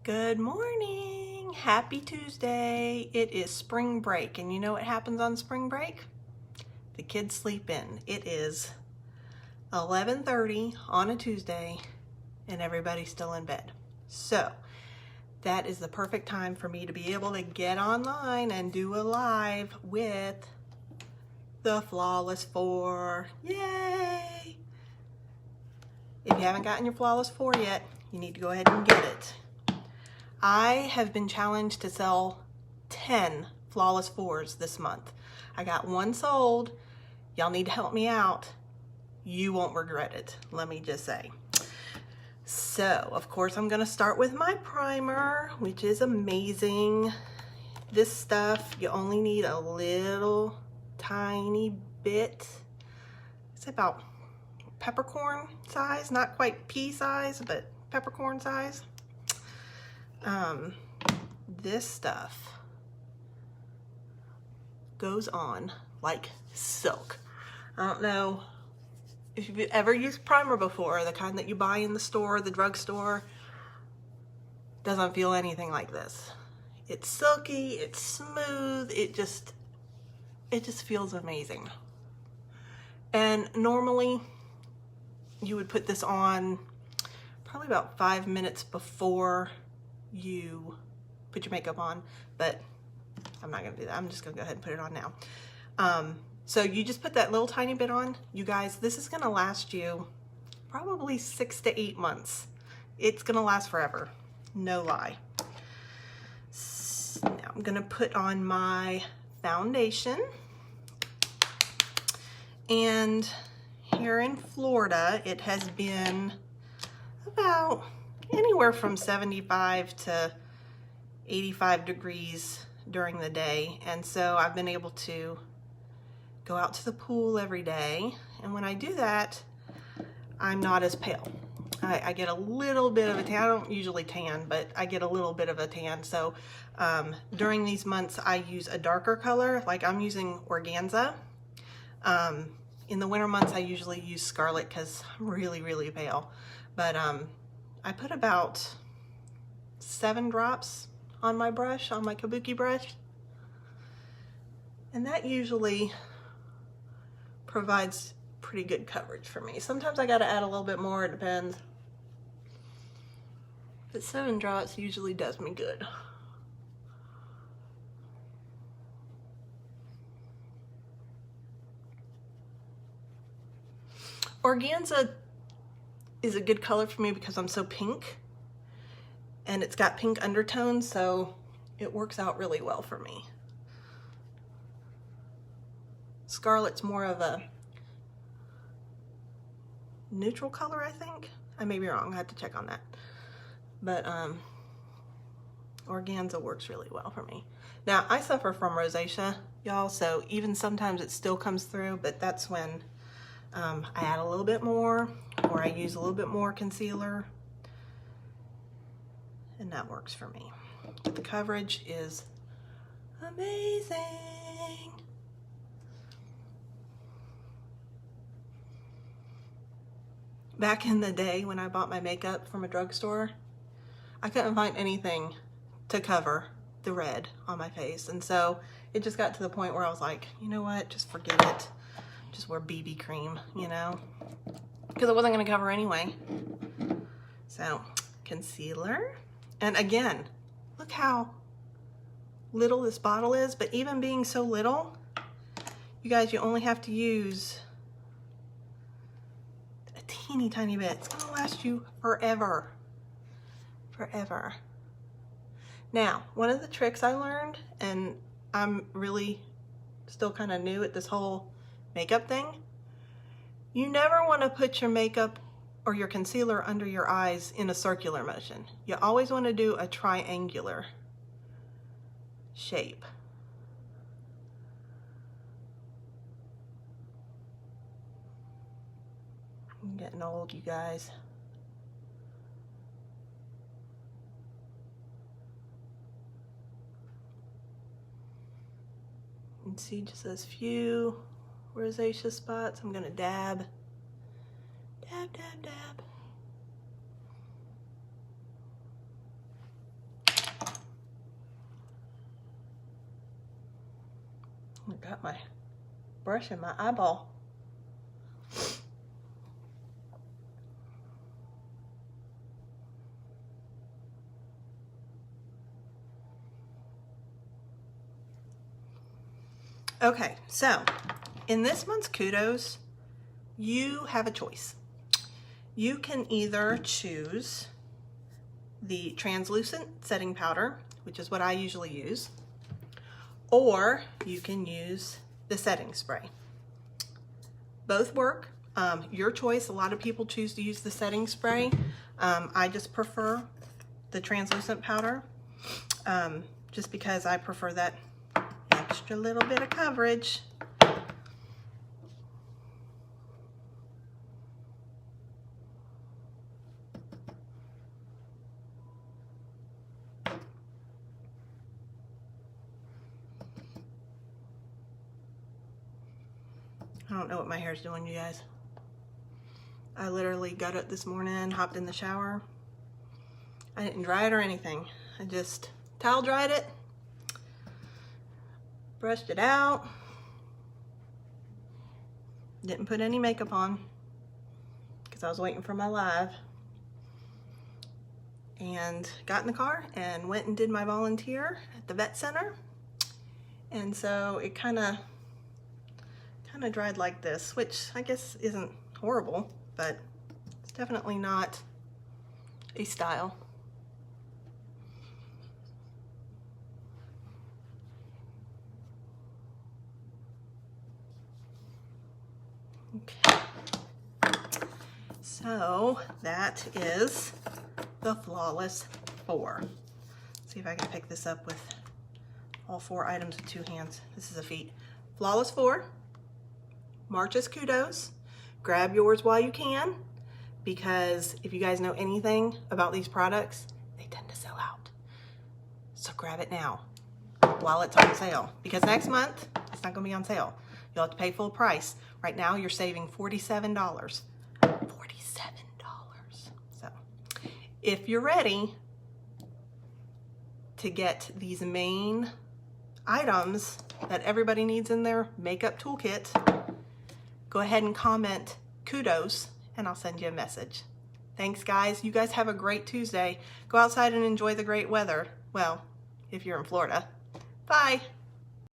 Good morning. Happy Tuesday. It is spring break, and you know what happens on spring break? The kids sleep in. It is 11:30 on a Tuesday, and everybody's still in bed. So that is the perfect time for me to be able to get online and do a live with the Flawless 4. Yay! If you haven't gotten your Flawless 4 yet, you need to go ahead and get it. I have been challenged to sell 10 Flawless 4s this month. I got one sold. Y'all need to help me out. You won't regret it, let me just say. So, of course, I'm gonna start with my primer, which is amazing. This stuff, you only need a little tiny bit. It's about peppercorn size, not quite pea size, but peppercorn size. This stuff goes on like silk. I don't know if you've ever used primer before, the kind that you buy in the store, the drugstore. Doesn't feel anything like this. It's silky, it's smooth, it just feels amazing. And normally you would put this on probably about 5 minutes before you put your makeup on, but I'm not gonna do that. I'm just gonna go ahead and put it on now. So you just put that little tiny bit on. You guys, this is gonna last you probably 6 to 8 months. It's gonna last forever, no lie. So now I'm gonna put on my foundation. And here in Florida, it has been about anywhere from 75 to 85 degrees during the day. And so I've been able to go out to the pool every day. And when I do that, I'm not as pale. I get a little bit of a tan. I don't usually tan, but I get a little bit of a tan. So during these months, I use a darker color, like I'm using organza. In the winter months, I usually use scarlet because I'm really, really pale. But I put about 7 drops on my brush, on my kabuki brush. And that usually provides pretty good coverage for me. Sometimes I gotta add a little bit more, it depends. But 7 drops usually does me good. Organza is a good color for me because I'm so pink, and it's got pink undertones, so it works out really well for me. Scarlet's more of a neutral color, I think. I may be wrong, I have to check on that. But organza works really well for me. Now, I suffer from rosacea, y'all, so even sometimes it still comes through, but that's when I add a little bit more, or I use a little bit more concealer, and that works for me. But the coverage is amazing. Back in the day when I bought my makeup from a drugstore, I couldn't find anything to cover the red on my face. And so it just got to the point where I was like, you know what, just forget it. Just wear BB cream, you know, because it wasn't going to cover anyway. So concealer. And again, look how little this bottle is, but even being so little, you guys, you only have to use a teeny tiny bit. It's going to last you forever. Forever. Now, one of the tricks I learned, and I'm really still kind of new at this whole makeup thing, you never want to put your makeup or your concealer under your eyes in a circular motion. You always want to do a triangular shape. I'm getting old, you guys. You can see just those few rosacea spots. I'm gonna dab, dab, dab, dab. I got my brush in my eyeball. Okay, so in this month's Kudos, you have a choice. You can either choose the translucent setting powder, which is what I usually use, or you can use the setting spray. Both work. Your choice. A lot of people choose to use the setting spray. I just prefer the translucent powder, just because I prefer that extra little bit of coverage. I don't know what my hair's doing, you guys. I literally got up this morning, hopped in the shower. I didn't dry it or anything. I just towel dried it, brushed it out, didn't put any makeup on because I was waiting for my live, and got in the car and went and did my volunteer at the vet center. And so it kind of dried like this, which I guess isn't horrible, but it's definitely not a style. Okay, so that is the Flawless 4. Let's see if I can pick this up with all 4 items with 2 hands. This is a feat. Flawless 4. March's Kudos. Grab yours while you can, because if you guys know anything about these products, they tend to sell out. So grab it now while it's on sale, because next month it's not going to be on sale. You'll have to pay full price. Right now you're saving $47. $47. So if you're ready to get these main items that everybody needs in their makeup toolkit, go ahead and comment Kudos and I'll send you a message. Thanks, guys. You guys have a great Tuesday. Go outside and enjoy the great weather. Well, if you're in Florida. Bye.